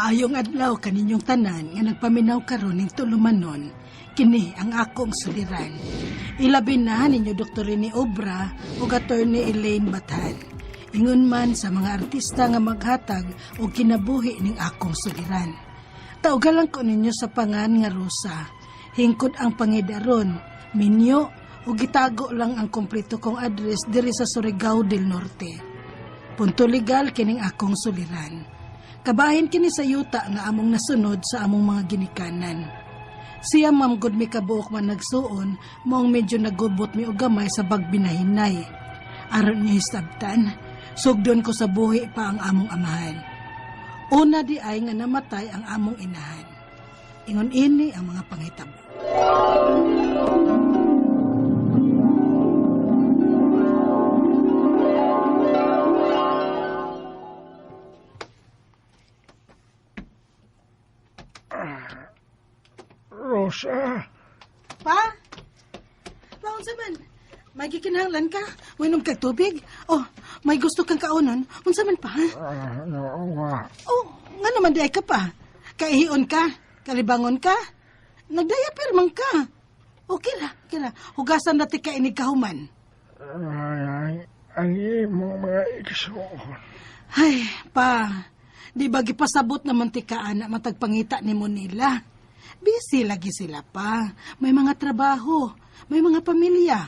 Maayong adlaw kaninyong tanan nga nagpaminaw karon ning tulumanon. Kini ang akong suliran. Ilabi na ninyo Dr. Rene Obra o Attorney Elaine Bathan. Ingon man sa mga artista nga maghatag o kinabuhi ning akong suliran. Taugalan ko ninyo sa pangan nga Rosa. Hingkod ang pangidaron, minyo o gitago lang ang kompleto kong address diri sa Surigao del Norte. Punto legal kining akong suliran. Kabahin kini sa yuta nga among nasunod sa among mga ginikanan. Siya mamgod mi kabuok man nagsuon, moong medyo nagubot mi og gamay sa bagbinahinay. Aron niya hisabtan, sugdon ko sa buhi pa ang among amahan. Una di ay nga namatay ang among inahan. Ingon ini ang mga panghitabo. Rosa. Pa? Paon sa man? May gikinahanglan ka? Winom kag tubig? Oh, may gusto kang kaunon? Unsa man pa? Oo nga. Oh, nga naman di ay ka pa. Kaihion ka? Kalibangon ka? Nagdayapir man ka. Okay ra. Hugasan na ti ka inig kahuman. Ang imong mga igsoon. Ay, pa. Di ba gipasabot naman ti ka anak matagpangita ni mo nila? Busy lagi sila pa. May mga trabaho. May mga pamilya.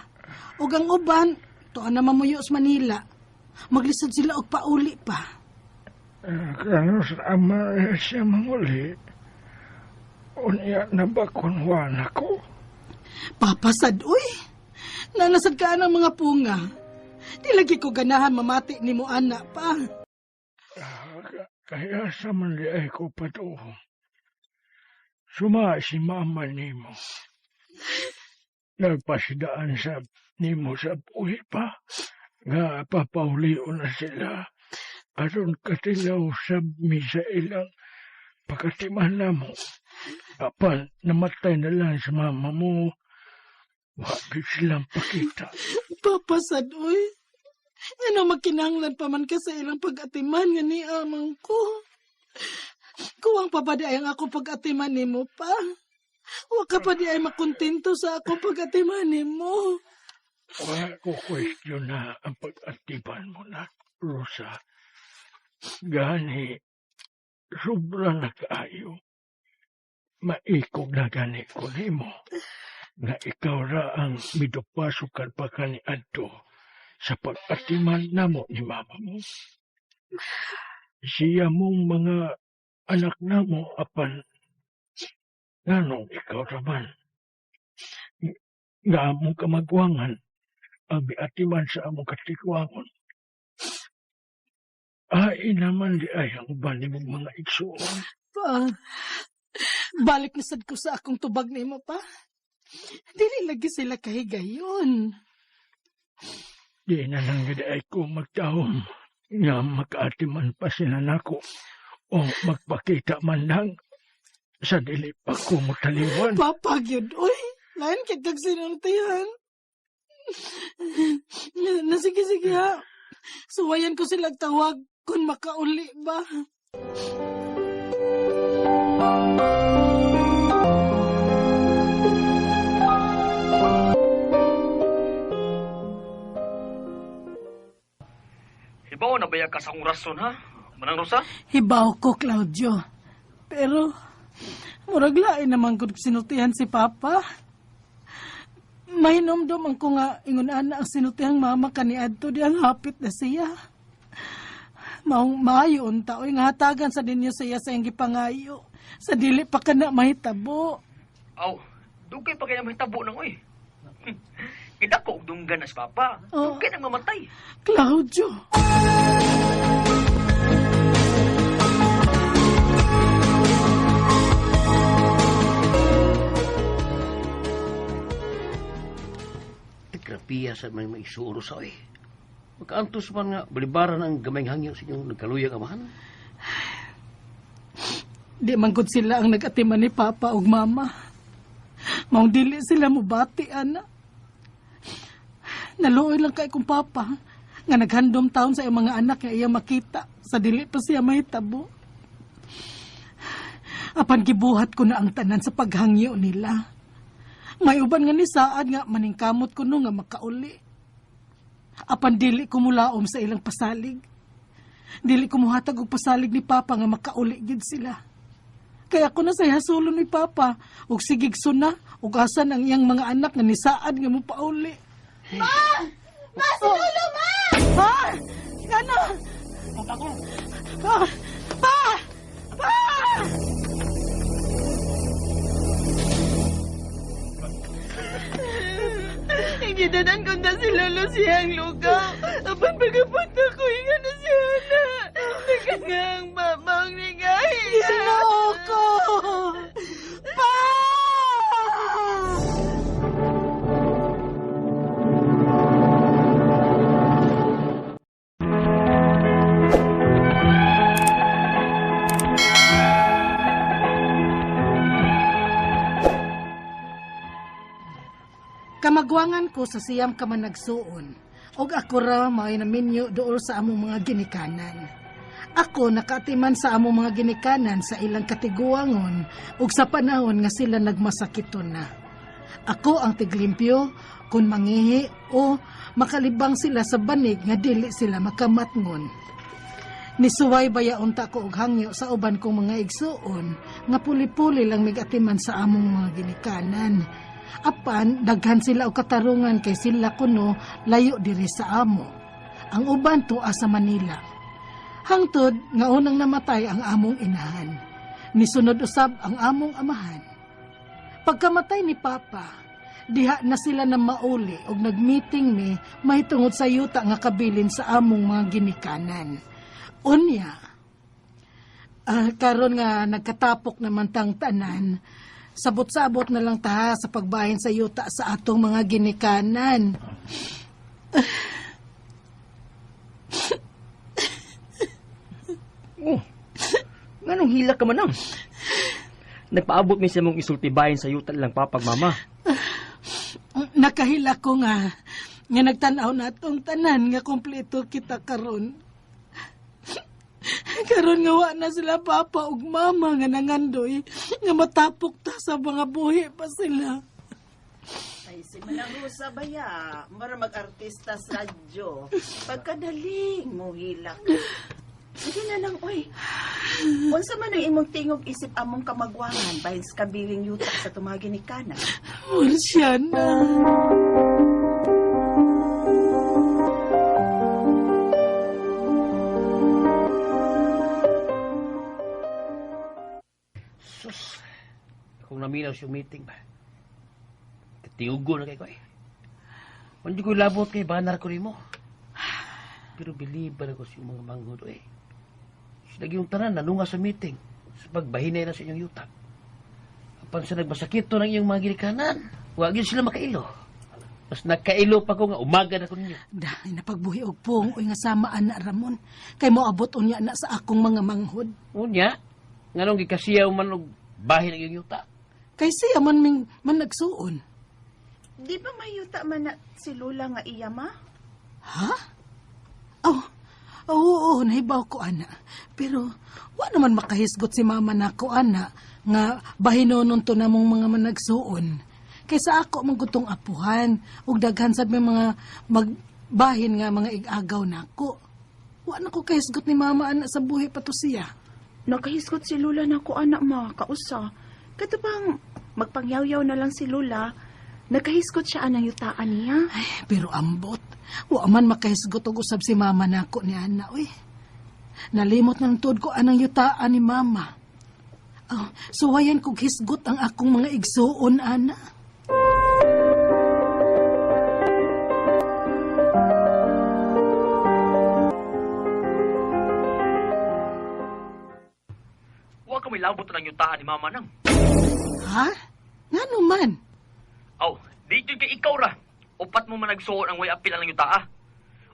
O ang uban, tuan na mamuyo sa Manila. Maglisod sila og pauli pa. Kano sa ama siya manguli. Unya na ba kunwan ako? Papasad, uy. Nalasad ka ng mga punga. Di lagi ko ganahan mamati ni mo anak pa. Kaya sa man di ay ko patuong. Suma si mama nimo. Nagpasidaan sa nimo sa buhi pa. Nga papauliw na sila. Aron katilaw sa misa ilang pagkatiman na mo. Apan, namatay na lang sa mama mo. Wag silang pakita. Papasad, uy. Ano makinanglan pa man ka sa ilang pag-atiman nga ni amang ko. Kuwang pa ba di ay ang ako pag-atiman ni mo pa? Huwag ka pa di ay makontento sa ako pag-atiman ni mo. Wala ko question na ang pag-atiman mo na, Rosa. Gani, sobra na kaayo. Maikog na gani ko ni mo. Nga ikaw ra ang midupasukan pa ka ni Adto sa pag-atiman na mo ni mama mo. Siya mong mga anak na mo, apan, nanong ikaw raman. Nga among kamagwangan, ang biatiman sa among katikwangon. Ay naman di ay ang uban ni mong mga igsuon. Pa, balik nasad ko sa akong tubag ni mo pa. Dili lagi sila kahigayon. Di na lang di ay ko magtahom nga makaatiman pa sila nako. O magpakita man lang sa dili pa ko motaliwan. Papagyod, uy. Lain kitag sinultihan. Sige ha. Suwayan ko silang tawag kung makauli ba. Hibaw na bayag ka sa akong rason, ha? Manang Rosa? Hibaw ko, Claudio. Pero, murag lain naman kung sinultihan si Papa. Mahinomdom ang ko nga ingon ana ang sinultihang mama kaniadto di ang hapit na siya. Maong maayo unta oy nga hatagan sa dinyo siya sa iyang gipangayo. Sa dili pa kana mahitabo. Aw, dugay pa kaya mahitabo nang, oy. Kidako og dunggan na si Papa. Oh. Dugay nang mamatay. Claudio. Grapiya sa may maisuro sa oy. Makaantos man nga, balibaran ang gamayng hangyo sa inyong nagkaluyang amahan. Di man gud sila ang nag-atiman ni Papa ug Mama. Maong dili sila mubati, ana. Naluoy lang kay kong Papa nga naghandom taon sa iyang mga anak nga iya makita sa dili pa siya mahitabo. Apan gibuhat ko na ang tanan sa paghangyo nila. May uban nga ni saad nga maningkamot ko no nga makauli. Apan dili ko mulaom sa ilang pasalig. Dili ko muhatag og pasalig ni Papa nga makauli gid sila. Kaya ko na say hasulon ni Papa ug sigig suna ug asan ang iyang mga anak nga ni saad nga mopauli. Ma! Ma, sululo, ma! Pa! Ano? Papa ko. Pa! Pa! Pa! Gidanan ko na si Lolo siyang lugaw. Apan pagkapunta ko, inga na siya na. Nagkangang mamang ningay. Ginoo ko! Pa! Kamagwangan ko sa siyam ka man nagsuon, og ako ra mao'y naminyo dool sa among mga ginikanan. Ako nakatiman sa among mga ginikanan sa ilang katiguangon ug sa panahon nga sila nagmasakiton na. Ako ang tiglimpyo kung mangihi o makalibang sila sa banig nga dili sila makamatngon. Nisuway bayaon ta ko og hangyo sa uban kong mga igsuon nga puli-puli lang migatiman sa among mga ginikanan. Apan, daghan sila o katarungan kay sila kuno layo diri sa amo. Ang uban tuwa sa Manila. Hangtod nga unang namatay ang among inahan. Nisunod usab ang among amahan. Pagkamatay ni Papa, diha na sila na mauli og nagmeeting mi mahitungod sa yuta nga kabilin sa among mga ginikanan. Unya, karon nga nagkatapok naman tang tanan, sabot-sabot na lang ta sa pagbahin sa yuta sa atong mga ginikanan. Oh, nganong hila ka man ang? Nagpaabot mi sa mong isultibahin sa yuta lang papag mama. Nakahila ko nga nagtanaw na atong tanan nga kompleto kita karon. Karon nga wa na sila Papa ug Mama nga nangandoy nga matapok ta sa mga buhi pa sila. Ay, si Manang Rosa baya, mara mag-artista sa radyo. Pagkadaling mo hilak. Sige na lang, oy. Unsa man ang imong tingog isip among kamagwangan bahin sa kabiling yuta sa tumagi ni Kana. Siya na. Sus, kung naminaw siya meeting ba? Katiugo na kay ko eh. Hindi ko labot kay banar ko rin mo. Pero believe ba na ko siya mga manghod eh. Sila yung tanan, nanunga sa meeting. Sa pagbahinay na sa inyong yuta. Apan sa nagbasakito ng iyong mga ginikanan, huwag yun sila makailo. Mas nakailo pa ko nga, umaga na ko ninyo. Dahil napagbuhi og pong oy nga samaan na Ramon. Kay mo abot unya na sa akong mga manghod. Unya, nga nung gikasiyaw man og bahin ng iyong yuta. Kay siya man nagsuon. Di ba may yuta man na si Lula nga iya ma? Ha? Oo, nahibaw ko, ana. Pero, wa naman makahisgot si mama na ko, ana, nga bahinonon to na mong mga managsuon. Kaysa ako magutong apuhan, ug daghan sa may mga magbahin nga mga igagaw na ko. Wa na ko kahisgot ni mama, ana, sa buhi pa to siya. Nakahisgot si Lula na ko anak ma, kausa. Kato bang magpangyaw-yaw na lang si Lula, nakahisgot siya anang yutaan niya. Ay, pero ambot. Wa man makahisgot og usab si mama nako ni ana, uy. Nalimot ng tuod ko anang yutaan ni mama. Oh, suwayan kog hisgot ang akong mga igsuon, ana. Huwag ka may labot ng yutaan ni mama nang. Ha? Ngano man? Aw, di yun kay ikaw ra. Upat mo man nagsuot ang way apil ang yutaa.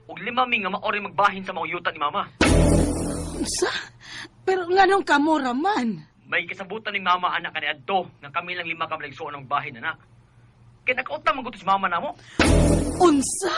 Ug 5 mi nga maori magbahin sa mga yuta ni mama. Sa? Pero nganong kamura man? May kasabutan ni mama anak kani adto nga kami lang 5 ka nagsuot ng bahin anak. Kaya nakautang man si mama namo. Unsa?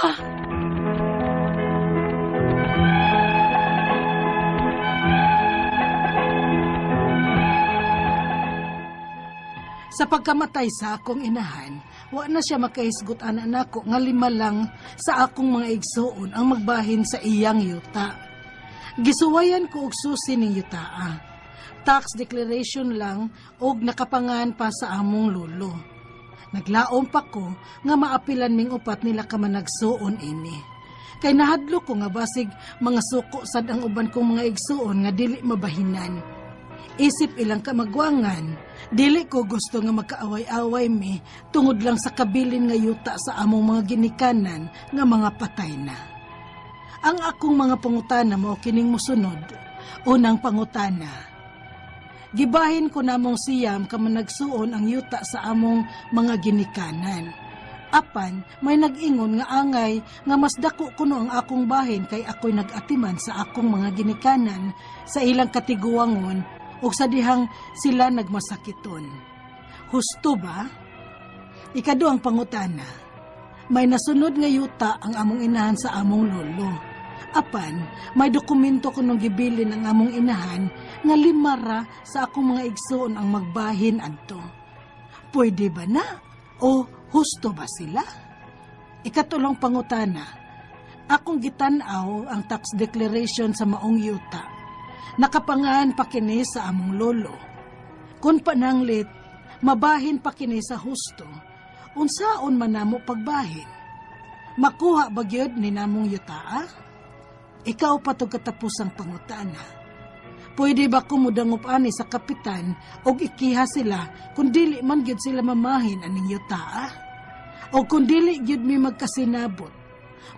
Sa pagkamatay sa akong inahan, wa na siya makahisgot ana nako nga 5 lang sa akong mga igsuon ang magbahin sa iyang yuta. Gisuwayan ko og susi ning yutaa. Tax declaration lang og nakapangan pa sa among lolo. Naglaom pa ko nga maapilan ming upat nila ka managsuon ini. Kay nahadlo ko nga basig mga suko sad ang uban kong mga igsuon nga dili mabahinan. Isip ilang kamagwangan, dili ko gusto nga magkaaway-away mi tungod lang sa kabilin nga yuta sa among mga ginikanan nga mga patay na. Ang akong mga pangutana mao kining mosunod. Unang pangutana. Gibahin ko namong siyam ka managsuon ang yuta sa among mga ginikanan. Apan, may nag-ingon nga angay nga mas dako kuno ang akong bahin kay ako'y nag-atiman sa akong mga ginikanan sa ilang katiguangon o sa dihang sila nagmasakiton. Husto ba? Ikado ang pangutana. May nasunod nga yuta ang among inahan sa among lolo. Apan, may dokumento kunong gibilin ang among inahan nga 5 ra sa akong mga igsuon ang magbahin adto. Pwede ba na? O husto ba sila? Ikatulong pangutana. Akong gitanaw ang tax declaration sa maong yuta. Nakapangahan pa kini sa among lolo. Kung pananglit, mabahin pa kini sa husto, unsaon man namo pagbahin? Makuha ba gyud ni namong yutaa? Ikaw pa to katapusang pangutana. Pwede ba kumudangup ani sa kapitan og ikiha sila kung dili man gyud sila mamahin aning yutaa? O kung dili gyud mi magkasinabot,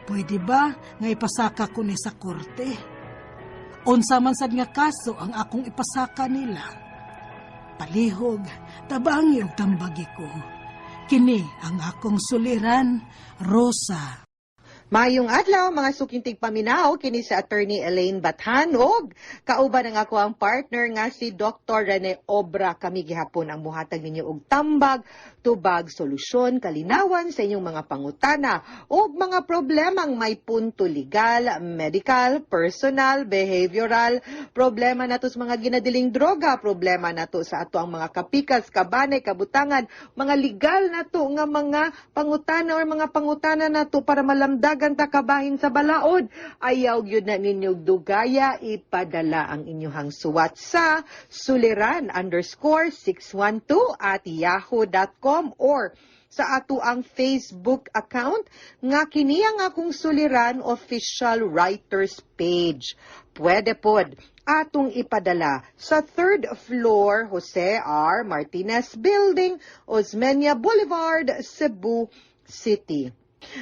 pwede ba nga ipasaka ko ni sa korte? Unsa man sad nga kaso ang akong ipasaka nila. Palihog, tabangi og tambagi ko. Kini ang akong suliran, Rosa. Mayong adlaw mga sukintig paminaw kini sa Attorney Elaine Bathan og kauban ang ako ang partner nga si Dr. Rene Obra. Kami gihapon ang muhatag ninyo og tambag, tubag, solusyon, kalinawan sa inyong mga pangutana og mga problemang may punto legal, medical, personal, behavioral, problema nato sa mga ginadiling droga, problema nato sa ato ang mga kapikas, kabanay, kabutangan, mga legal nato nga mga pangutana or mga pangutana nato para malamdagan ta kabahin sa balaod. Ayaw gyud na ninyo dugaya, ipadala ang inyong suwat sa suliran_612@yahoo.com or sa ato ang Facebook account nga kini ang akong suliran official writers page. Pwede pod atong ipadala sa 3rd floor Jose R. Martinez Building, Osmeña Boulevard, Cebu City.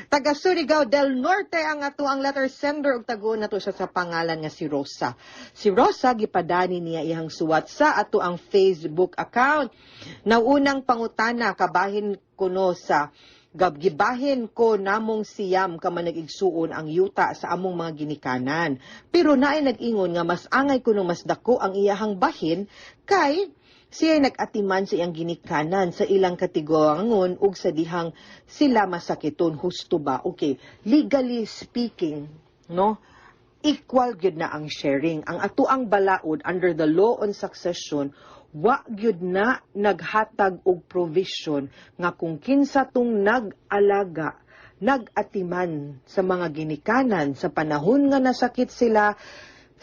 Taga Surigao del Norte ang ato ang letter sender ug taguon nato siya sa pangalan nga si Rosa. Si Rosa gipadani niya iyang suwat sa ato ang Facebook account. Naunang pangutana kabahin kuno sa gibahin ko namong siyam ka man nag-igsuon ang yuta sa among mga ginikanan. Pero naay nag-ingon nga mas angay kuno mas dako ang iyahang bahin kay siya nag-atiman sa iyang ginikanan sa ilang katiguangon ug sa dihang sila masakiton. Husto ba? Okay, legally speaking, no? Equal gyud na ang sharing. Ang ato ang balaod under the law on succession, wa gyud na naghatag og provision nga kung kinsa tong nag-alaga, nag-atiman sa mga ginikanan sa panahon nga nasakit sila,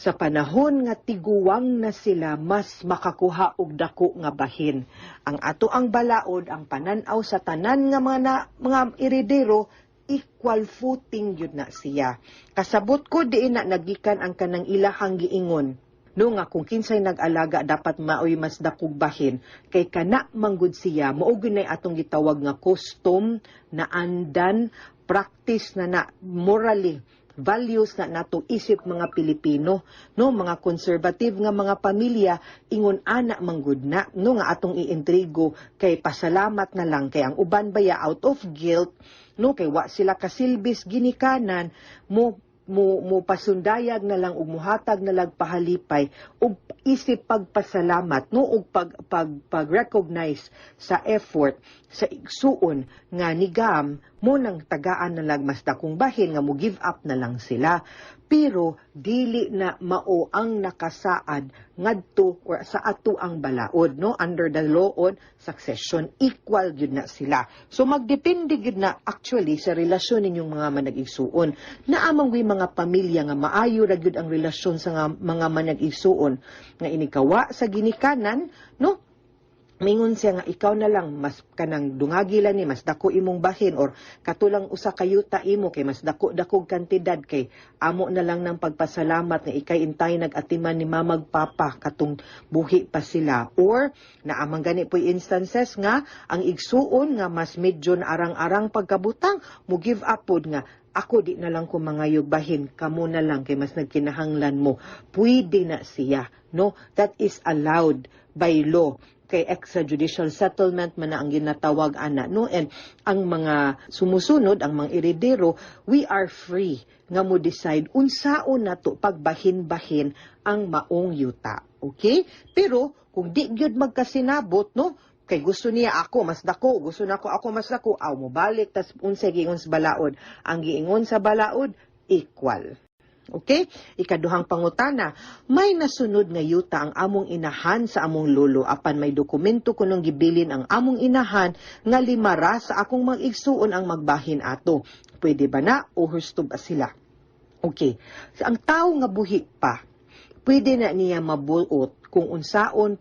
sa panahon nga tiguwang na sila, mas makakuha og dako nga bahin. Ang ato ang balaod, ang pananaw sa tanan nga mga iridero, equal footing yun na siya. Kasabot ko diin na nagikan ang kanang ilahang giingon. No nga kung kinsay nag-alaga dapat maoy mas dakog bahin kay kana manggud siya mao gyud atong gitawag nga custom na andan practice na morally values na nato isip mga Pilipino, no, mga conservative nga mga pamilya ingon ana manggud na, no, nga atong iintrigo kay pasalamat na lang kay ang uban baya out of guilt, no, kay wa sila kasilbis ginikanan mo pasundayag na lang ug muhatag na lang pahalipay ug isip pagpasalamat, no, ug pag recognize sa effort sa igsuon nga ni Gam mo nang tagaan na lang mas dakong bahin nga mo give up na lang sila. Pero dili na mao ang nakasaad ngadto or sa ato ang balaod, no, under the law on succession, equal gyud na sila. So magdepende gyud na actually sa relasyon ninyong mga manag-igsuon. Naamang wi mga pamilya nga maayo ra gyud ang relasyon sa mga manag-igsuon nga inikawa sa ginikanan, no. Mingon siya nga ikaw na lang mas kanang dungagi lang ni mas dako imong bahin or katulang usa ka yuta imo kay mas dako-dakog kantidad kay amo na lang ng pagpasalamat nga ikay intay nag-atiman ni mamag papa katong buhi pa sila, or naamang gani po'y instances nga ang igsuon nga mas medyo arang-arang pagkabutang mo give up pod nga ako di na lang ko mangayog bahin, kamo na lang kay mas nagkinahanglan mo. Pwede na siya, no? That is allowed by law. Kay extrajudicial settlement man na ang ginatawag ana, no, and ang mga sumusunod, ang mga heredero, we are free nga mo decide unsaon nato pagbahin-bahin ang maong yuta, okay? Pero kung di gyud magkasinabot, no, kay gusto niya ako mas dako, gusto nako ako mas dako, aw mo balik tas unsay giingon sa balaod, ang giingon sa balaod equal. Okay? Ikaduhang pangutana, may nasunod nga yuta ang among inahan sa among lolo apan may dokumento kunong gibilin ang among inahan nga limara sa akong mag-igsuon ang magbahin ato. Pwede ba na o husto ba sila? Okay. So, ang tao nga buhi pa, pwede na niya mabuot kung unsaon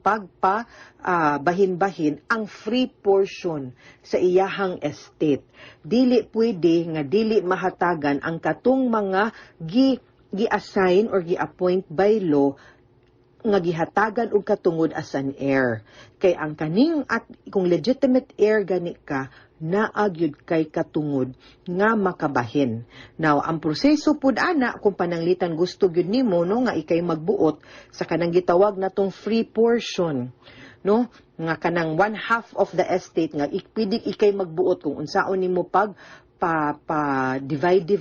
bahin-bahin ang free portion sa iyahang estate. Dili pwede nga dili mahatagan ang katong mga gi-assign or gi-appoint by law nga gihatagan og katungod as an heir. Kay ang kaning at kung legitimate heir gani ka, naagyud kay katungod nga makabahin. Now, ang proseso pud ana kung pananglitan gusto gyud nimo, no, nga ikay magbuot sa kanang gitawag natong free portion, no, nga kanang 1/2 of the estate nga pwede ikay magbuot kung unsaon nimo pag divide,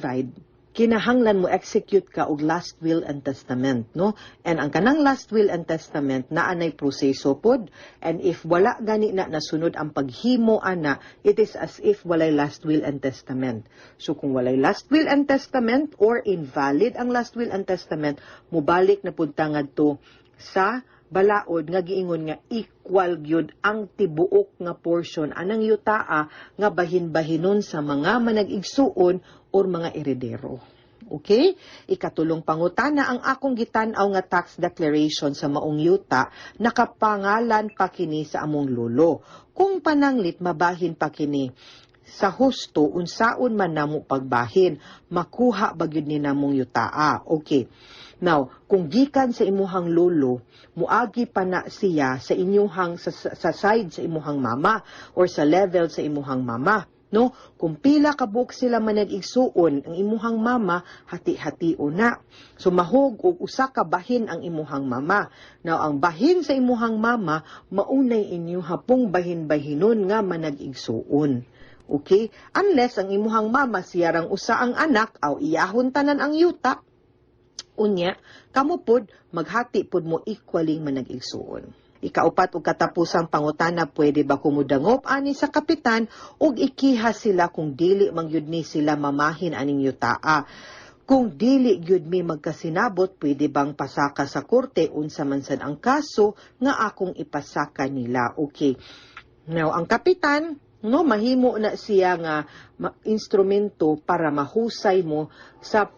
kinahanglan mo execute ka og last will and testament, no? And ang kanang last will and testament naa nay proseso pod, and if wala gani na nasunod ang paghimo ana, it is as if walay last will and testament. So kung walay last will and testament or invalid ang last will and testament, mubalik na pud ta ngadto sa balaod nga giingon nga equal gyud ang tibuok nga portion anang yutaa nga bahin-bahinon sa mga manag-igsuon or mga heredero. Okay? Ikatulong pangutana, ang akong gitan-aw nga tax declaration sa maong yuta nakapangalan pa kini sa among lolo. Kung pananglit mabahin pa kini sa husto unsaon man namo pagbahin, makuha ba gyud ni namong yutaa? Okay. Now, kung gikan sa imuhang lolo, muagi pa na siya sa inyuhang sa side sa imuhang mama or sa level sa imuhang mama, no? Kung pila ka buok sila manag-igsuon, ang imuhang mama hati-hati na. So mahog og usa ka bahin ang imuhang mama. Now, ang bahin sa imuhang mama maunay inyo hapong bahin-bahinon nga manag-igsuon. Okay? Unless ang imuhang mama siyarang usa ang anak aw iyahon tanan ang yuta, unya, kamo pod maghati pod mo equaling manag-igsuon. Ikaupat og katapusang pangutana, pwede ba kumudangop ani sa kapitan ug ikiha sila kung dili man gyud ni sila mamahin aning yutaa? Kung dili gyud mi magkasinabot, pwede bang pasaka sa korte unsa man sad ang kaso nga akong ipasaka nila? Okay. Now, ang kapitan, no, mahimo na siya nga instrumento para mahusay mo sa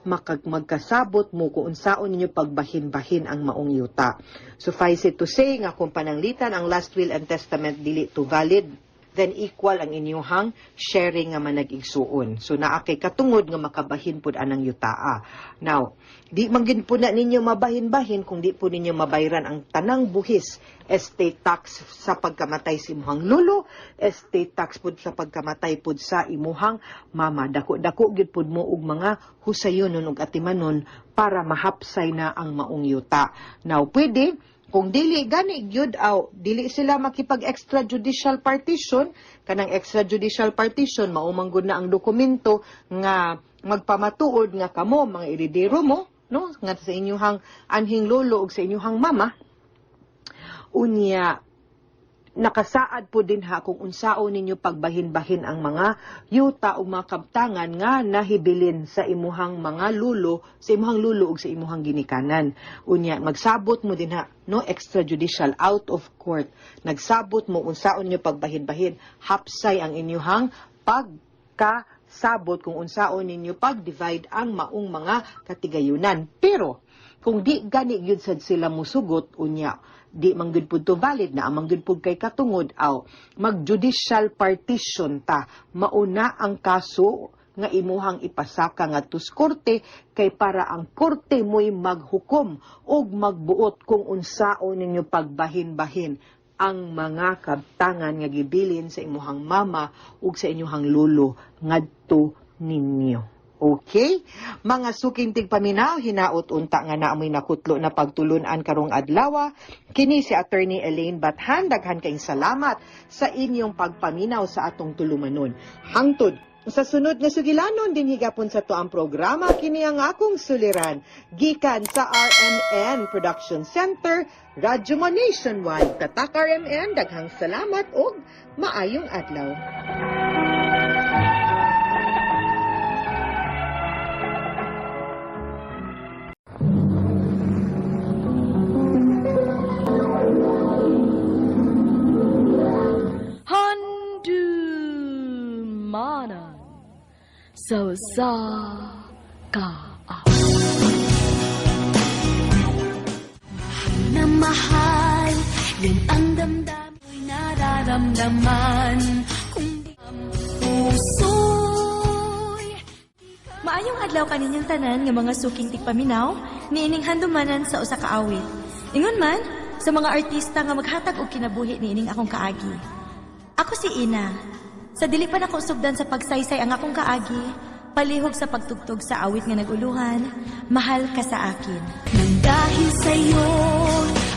magkasabot mo kung unsaon ninyo pagbahin-bahin ang maong yuta. Suffice it to say nga kung pananglitan ang last will and testament dili to valid, then equal ang inyuhang sharing nga manag-igsuon. So naakay katungod nga makabahin pud anang yutaa. Now, di man gid po na ninyo mabahin-bahin kung di po ninyo mabayran ang tanang buhis, estate tax sa pagkamatay sa imuhang lolo, estate tax pud sa pagkamatay pud sa imuhang mama. Dako-dako gid pud mo og mga husayonon ug atimanon para mahapsay na ang maong yuta. Now, pwede kung dili gani gyud aw dili sila makipag extrajudicial partition, kanang extrajudicial partition maumanggod na ang dokumento nga magpamatuod nga kamo mga heredero mo, no, nga sa inyuhang anhing lolo ug sa inyuhang mama, unya Nakasaad po din ha kung unsaon ninyo pagbahin-bahin ang mga yuta o mga kabtangan nga nahibilin sa imuhang mga lulo, sa imuhang lulo ug sa imuhang ginikanan. Unya, magsabot mo din ha, no, extrajudicial, out of court. Nagsabot mo unsaon nyo pagbahin-bahin, hapsay ang inyuhang pagkasabot kung unsaon ninyo pag-divide ang maong mga katigayunan. Pero, kung di gani gyud sad sila musugot, unya, di manggid pud to valid na amang gid pud kay katungod aw mag-judicial partition ta mauna ang kaso nga imuhang ipasaka ngadto sa korte kay para ang korte mo'y maghukom og magbuot kung unsaon ninyo pagbahin-bahin ang mga kabtangan nga gibilin sa imuhang mama ug sa inyuhang lolo ngadto ninyo. Okay? Mga suking tigpaminaw, hinaot unta nga naamoy nakutlo na pagtulunan karong adlaw. Kini si Attorney Elaine Bathan, daghan kayong salamat sa inyong pagpaminaw sa atong tulumanon. Hangtod sa sunod nga sugilanon din higapon sa to ang programa kini ang akong suliran gikan sa RMN Production Center, Radyo Mo Nationwide. Tatak RMN, daghang salamat ug maayong adlaw. Handumanan so sa ka na mahal, yun ang damdamoy nararamdaman kung di ang puso'y Maayong adlaw kaninyong tanan nga mga suking tigpaminaw niining handumanan sa usa ka awit. Ingon man sa mga artista nga maghatag og kinabuhi niining akong kaagi. Ako si Ina. Sa dili pa nako sugdan sa pagsaysay ang akong kaagi, palihog sa pagtugtog sa awit nga naguluhan, mahal ka sa akin. nang dahil sa'yo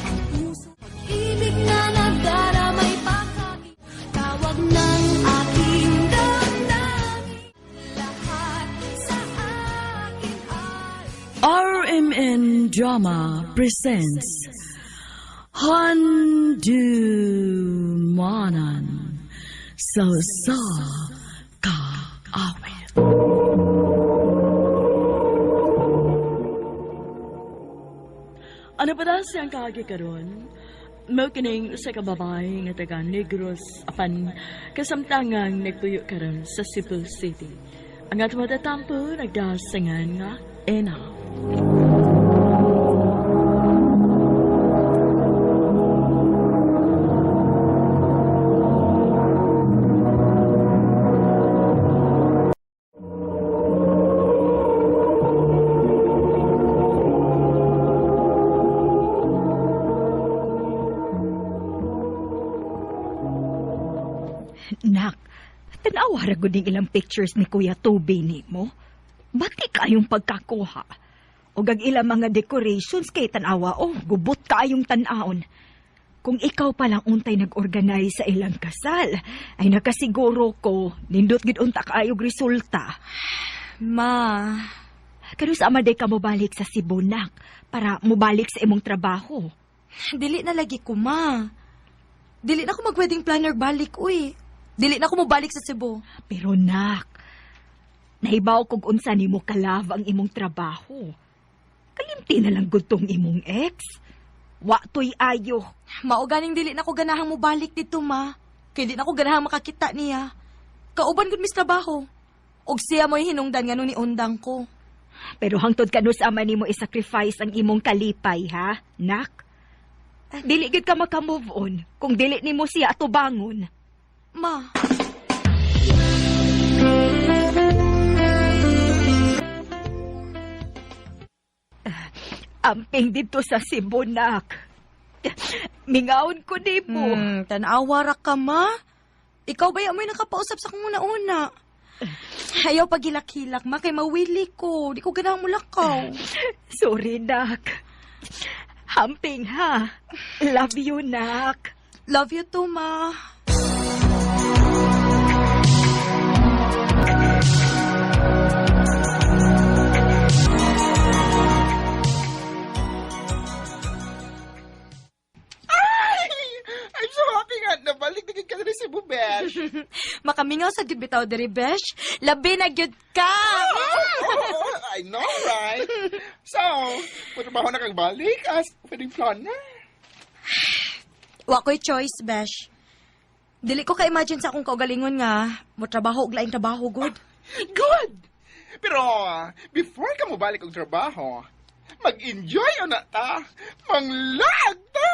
ang puso pag-ibig na nagdaramay pakakit tawag ng aking damdamin lahat sa akin ay RMN Drama presents Handumanan so sa ka awit. Ano ba daw siyang kaagi karon? Mao kining usa ka babae nga taga Negros apan kasamtangang nagpuyo karon sa Cebu City. Ang ato matatampo nagdasangan nga Ena. Nak, tanawa ra gud ning ilang pictures ni Kuya Toby nimo. Bati kayong pagkakuha. O gag ilang mga decorations kay tanawa gubot kayong tan-aon. Kung ikaw pa lang untay nag-organize sa ilang kasal, ay nakasiguro ko nindot gid unta kaayog resulta. Ma, Kano sa amaday ka mobalik sa Cebu, nak, para mobalik sa imong trabaho. dili na lagi ko, ma. Dili na ako mag-wedding planner balik, uy. Dili na ako mobalik sa Cebu. Pero nak, nahibaw kog unsa nimo kalava ang imong trabaho. Kalimti na lang gud tong imong ex. Wa toy ayo. Mao ganing dili na ko ganahang mobalik dito, ma. Kay di na ko ganahang makakita niya. Kauban gud mis trabaho. Og siya mo'y hinungdan nga nung niundang ko. Pero hangtod kanus ama nimo i-sacrifice ang imong kalipay, ha, nak? Dili gid ka maka-move on kung dili nimo siya atubangon. Ma, Amping dito sa Cebu, nak. Mingaon ko nimo. tanawa ra ka, ma. Ikaw ba amoy nakapausap sa kong una-una? Ayaw pagilak-hilak, ma, kay mawili ko. Di ko ganang mulakaw. Sorry, nak. Hamping, ha? Love you, nak. Love you too, ma. I'm so happy nga na Pamingaw sa gid bitaw diri, besh. Labi na gyud ka. I know, right? So, trabaho na kang balik as wedding planner? Wa ko'y choice, besh. Dili ko ka-imagine sa akong kaugalingon nga mo trabaho og laing trabaho, good. Good! Pero, before ka mo balik og trabaho, mag-enjoy o na ta. Manglag ta!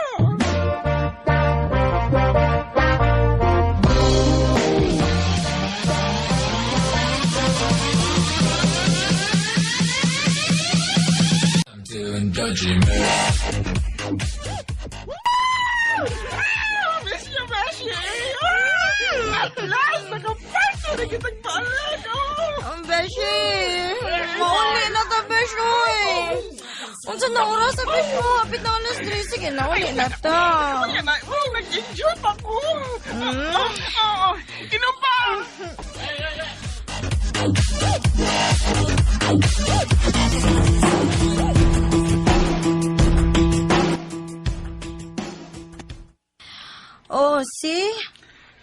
I'm doing dodgy moves. Miss you, Beshi! At last, nakaparto na kitang balik! Ang beshi. Mauli na ta, besh, oy. Unsa na oras sa besh mo? Hapit na alas 3. Sige na, uli na ta. Kaya na, nag-enjoy pa ko! Inom pa! Oh, see?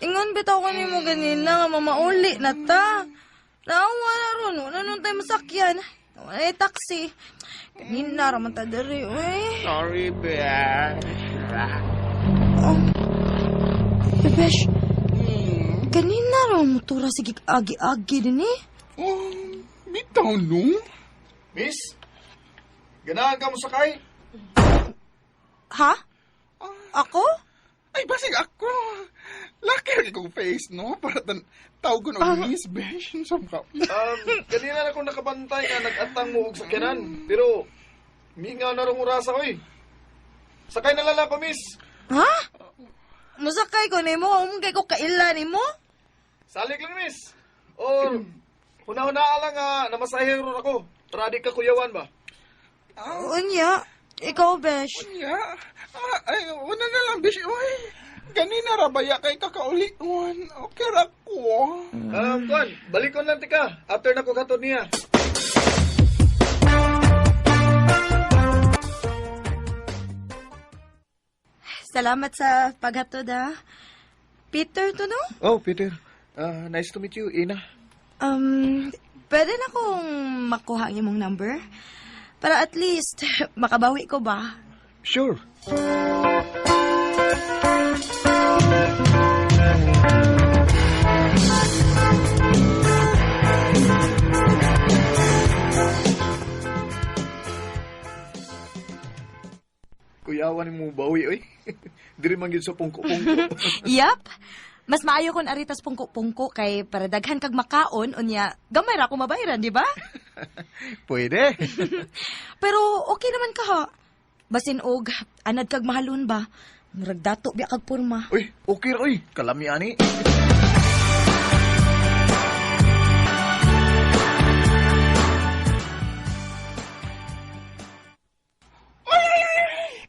Ingon bitaw ko nimo ganina nga mamauli na ta. Nawa na ron, wala nung tayo masakyan. Wala taxi. Kanina raman ta diri, uy. Sorry, Besh. Oh. Bebesh, kanina raman mo tura sige agi-agi din eh. Oh, bitaw no? Miss, ganahan ka mo sakay? Ha? Ako? Ay, basig ako. Laki rin kong face, no? Para tawag ko ng Miss Besh. Saan ka? Kanina na akong nakabantay nga nag-atang mo og sakyanan. Pero, mingaw na rong urasa ko eh. Sakay na lala ko, miss. Ha? Musakay ko nimo, umungkay ko kaila nimo. Salik lang, miss. Or, huna-hunaa lang nga namasahero ako. Para di ka kuyawan ba? Unya, ikaw, Besh. Unya? Ay, una na lang, Besh. Uy, ganina rabaya kay kakauliwan. Okay ra ko. Kuan, balikon lang tika. After na ko katod niya. Salamat sa paghatod, ha. Peter to, no? Oh, Peter. Nice to meet you, Ina. Pwede na kong makuha ang imong number? Para at least, makabawi ko ba? Sure. Kuyawan mo bawi, oy. Diri man gyud sa pungko-pungko. Yap. Mas maayo kon aritas pungko-pungko kay para daghan kag makaon unya gamay ra ko mabayaran, di ba? Pwede. Pero okay naman ka ha. Basin og anad kag mahalon ba? Murag dato biya kag porma. Uy, okay ra, oy. Kalami ani.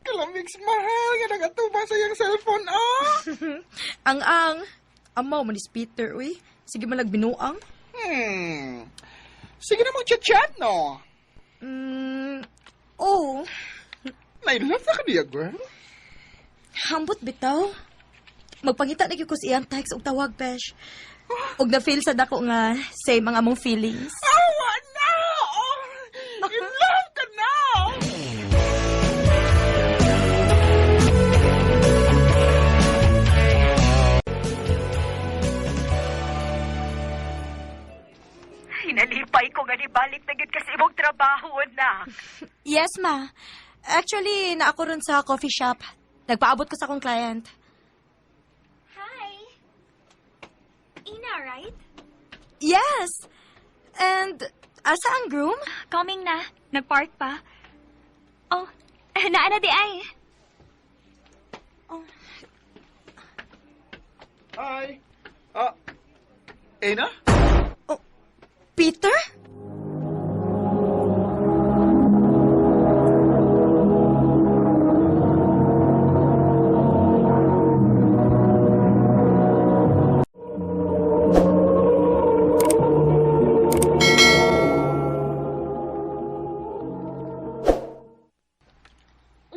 Kalamig mahal nga nagatuba sa iyang cellphone, Ang amaw man is Peter, uy. Sige man nagbinuang. Sige na mong chat-chat, no? Oh. Nailove na ka niya, girl? Hambot bitaw. Magpangita na gyud ko sa iyang text og tawag, Besh. Og na-feel sa dako nga same ang among feelings. Awa na! In love ka na! Hinalipay ko nga nibalik na gid kasi imong trabaho, anak. Yes, ma. Actually, na ako ron sa coffee shop. Nagpaabot ko sa akong client. Hi. Ina, right? Yes! And, asa ang groom? Coming na. Nag-park pa. Oh, naana di ay. Hi. Ina? Peter?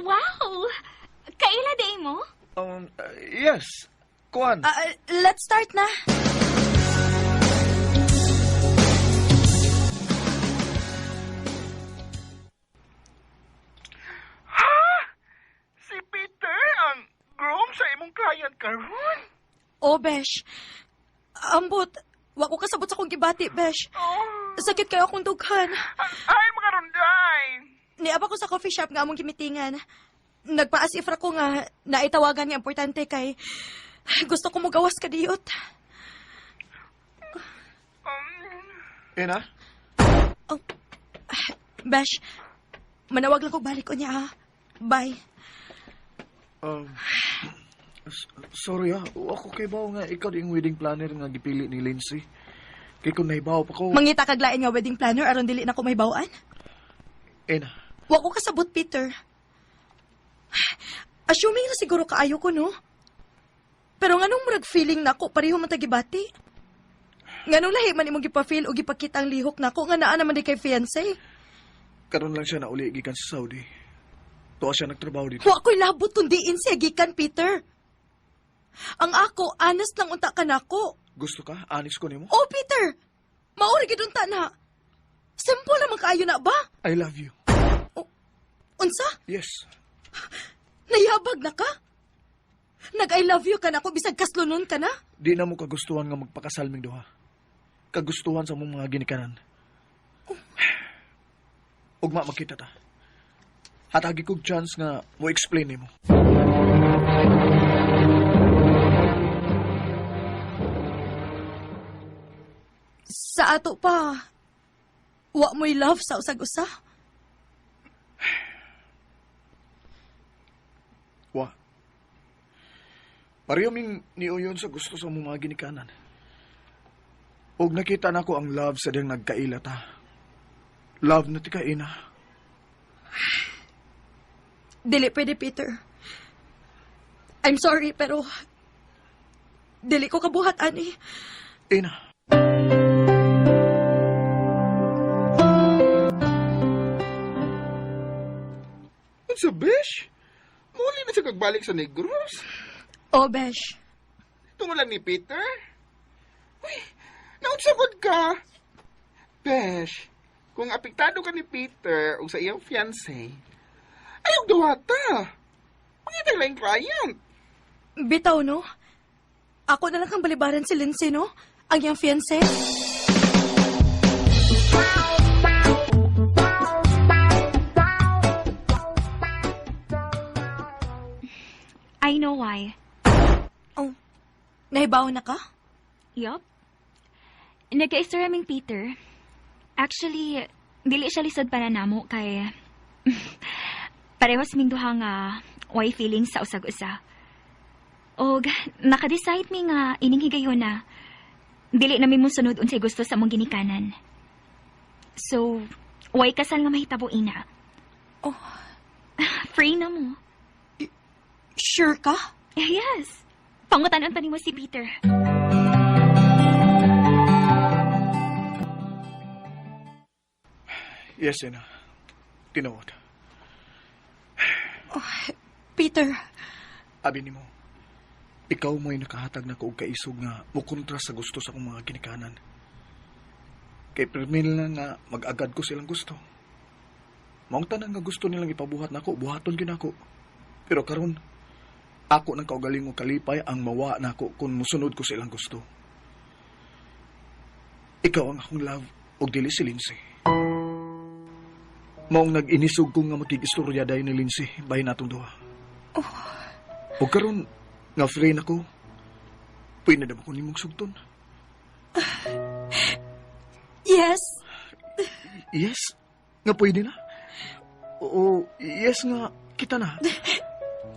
Wow! Kaila day mo? Yes. Kuan. Let's start na. Oh, besh. Ambot, wa ko kasabot sa kong gibati, besh. Sakit kayo akong dughan. Ay, mga runday! Niaba ko sa coffee shop nga among gimitingan. Nagpa-asif ra ko nga naitawagan nga importante kay gusto ko mo gawas ka diyot. Ina? Besh, manawag lang ko balik ko niya, ha? Bye. Sorry ako kay bawo nga ikaw yung wedding planner nga gipili ni Lindsay. Kay kung naibaw pa ko... Mangita kaglain nga wedding planner aron dili na ko may bawaan? Ina. Wa ko kasabot, Peter. Assuming na siguro kaayo ko, no? Pero nganong murag feeling nako pareho man tagibati? Nganong lahi man imong gipa-feel o gipakita ang lihok nako nga naa naman di kay fiancé? Karon lang siya na uli gikan sa Saudi. Tuwa siya nagtrabaho dito. Wa ko'y labot kundi siya gikan, Peter. Ang ako, honest lang unta ka nako. Gusto ka? Honest ko nimo? Oh, Peter! Mauri gid unta na. Simple naman kaayo na ba? I love you. Unsa? Yes. Nayabag na ka? Nag-I love you ka na ako bisag kaslunon ka na? Di na mo kagustuhan nga magpakasal ming duha. Kagustuhan sa mong mga ginikanan. Ugma magkita ta. Hatagi kog chance nga mo explain nimo. Sa ato pa, wa mo'y love sa usag-usa? Wa. Pareho ming niuyon sa gusto sa mong mga ginikanan. Og nakita na ko ang love sa diyang nagkaila ta. Love na ti ka, ina. Dili pwede, Peter. I'm sorry, pero dili ko kabuhat, ani. Ina. Sa besh? Muli na siya kagbalik sa Negros? Oh, besh. Tungulan ni Peter? Uy, naunsabod ka. Besh, kung apektado ka ni Peter o sa iyang fiancé, ayaw dawata. Pangitay lang yung client. Bitaw, no? Ako na lang kang balibaran si Lindsay, no? Ang iyang fiancé. I know why. Oh, nahibaw na ka? Yup. Nagka-istoraming Peter. Actually, dili siya lisod pa na namo kay... parehos ming duha nga why feelings sa usag-usa. Og naka-decide mi nga ining higayon na dili na mi mo sunod unsay gusto sa mong ginikanan. So, why kasal nga mahitabo ina? Oh. Free na mo. Sure ka? Yes. Pangutanon pa ni mo si Peter. Yes, ina. Tinuod. Oh, Peter. Abi nimo. Ikaw mo'y nakahatag na ko og kaisog nga mukontra sa gusto sa akong mga ginikanan. Kay permil na nga mag-agad ko silang gusto. Maong tanan nga gusto nilang ipabuhat nako, buhaton gyud ako. Pero karon ako nang kaugaling mo kalipay ang mawa nako kung musunod ko silang gusto. Ikaw ang akong love og dili si Lindsay. Maong nag-inisog ko nga makikistorya dayon ni Lindsay bahin natong duha. Oh. O karon nga free na ko, pwede na ba ko nimong sugton? Yes. Yes? Nga pwede na? Oo, yes nga, kita na.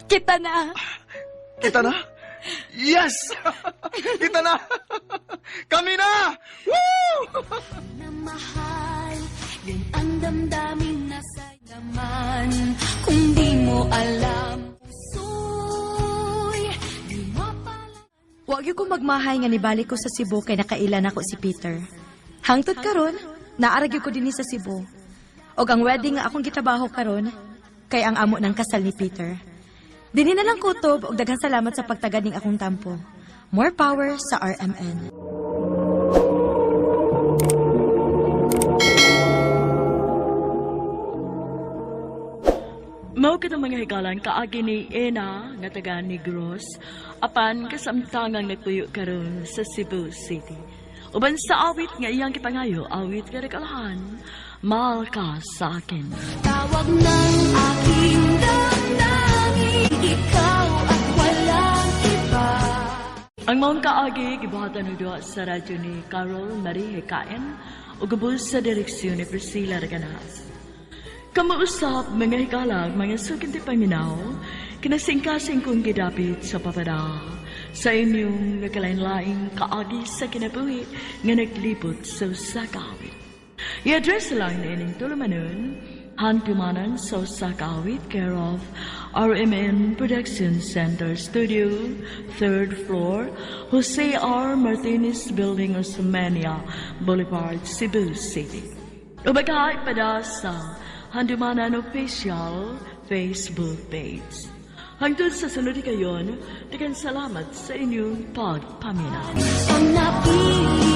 Kita na. Kita na? Yes! Kita na! Kami na! Woo! Na mahal, yun ang damdamin na sa laman. Kung di mo alam, puso'y di mapalang. Huwag yung ko magmahay nga nibalik ko sa Cebu kay nakailan ako si Peter. Hangtod karon, naaragyo ko din sa Cebu. Og ang wedding nga akong gitrabaho karon, kay ang amo ng kasal ni Peter. Dini na lang kutob og daghang salamat sa pagtagad ning akong tampo. More power sa RMN. Mao Mao kita mga hikalan kaagi ni Ena nga taga Negros apan kasamtangang nagpuyo karon sa Cebu City. Uban sa awit nga iyang kipangayo, awit nga regalahan, mahal ka sa akin. Tawag ng aking damdamin, ikaw at walang iba. Ang maong kaagi, gibuhatan ng duwa sa radyo ni Carol Marie Hekain o gubos sa direksyon ni Priscilla Reganas. Kamausap, mga hikalag, mga sukinti paminaw, kinasingkasing kong gidapit sa papada sa inyong nakalain-laing kaagi sa kinabuhi nga naglibot sa usakawit. I-address lang na ining tulumanon, hantumanan sa usakawit, care of RMN Production Center Studio, 3rd floor, Jose R. Martinez Building, Osmania Boulevard, Cebu City. Ubagay pada sa Handumanan Official Facebook page. Hangtod sa sunod kayon, daghang salamat sa inyong pagpaminaw. Ang napili